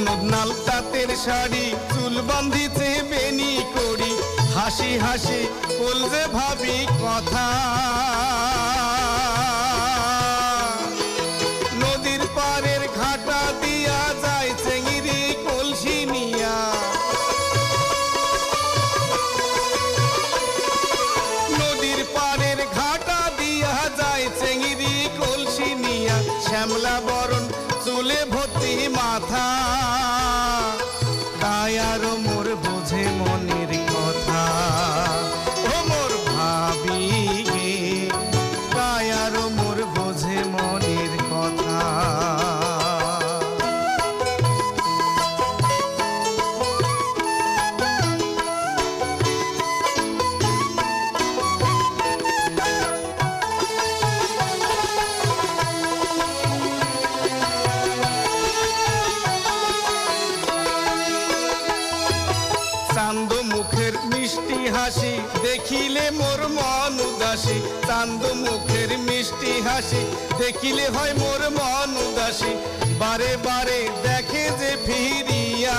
নাল তাঁতের শাড়ি চুল বাঁধিছে বেনি করি হাসি হাসি বলছে ভাবি কথা নদীর পাড়ের ঘাটা দিয়া যায় চেঙ্গিরি কলসি নিয়া নদীর পাড়ের ঘাটা দিয়া যায় চেঙ্গিরি কলসি নিয়া শ্যামলা বরণ চুলে ভর্তি মাথা কায়ার মোর বোঝে মনের কথা ও মোর ভাবি কায়ার মোর বোঝে মনের কথা চান্দ মুখের মিষ্টি হাসি দেখিলে মোর মন উদাসী চান্দ মুখের মিষ্টি হাসি দেখিলে হয় মোর মন উদাসী বারে বারে দেখে যে ফিরিয়া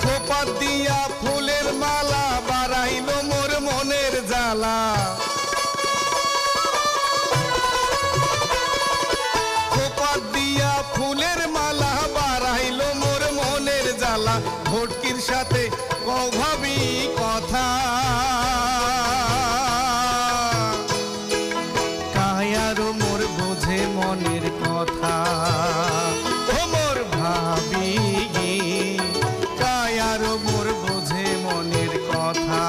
খোপা দিয়া ফুলের মালা বাড়াইল মোর মনের জ্বালা খোপা দিয়া ফুলের মালা বাড়াইল মোর মনের জ্বালা ভটকির সাথে কভাবি কথা কায়ার মোর বোঝে মনের কথা ও মোর ভাবি কায়ার মোর বোঝে মনের কথা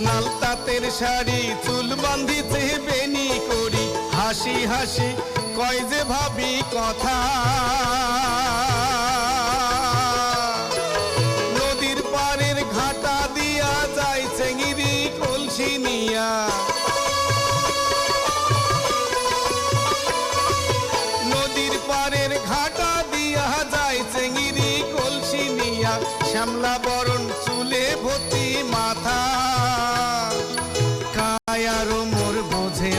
নাল তাঁতের শাড়ি চুল বাঁধিছে বেনি করি হাসি হাসি কয় যে ভাবি কথা নদীর পাড়ের ঘাটা দিয়া যায় চেঙ্গিরি কলসি নিয়া নদীর পাড়ের ঘাটা দিয়া যায় চেঙ্গিরি কলসি নিয়া শ্যামলা বরণ চুলে ভর্তি মাথা কায়ার মোর বোঝে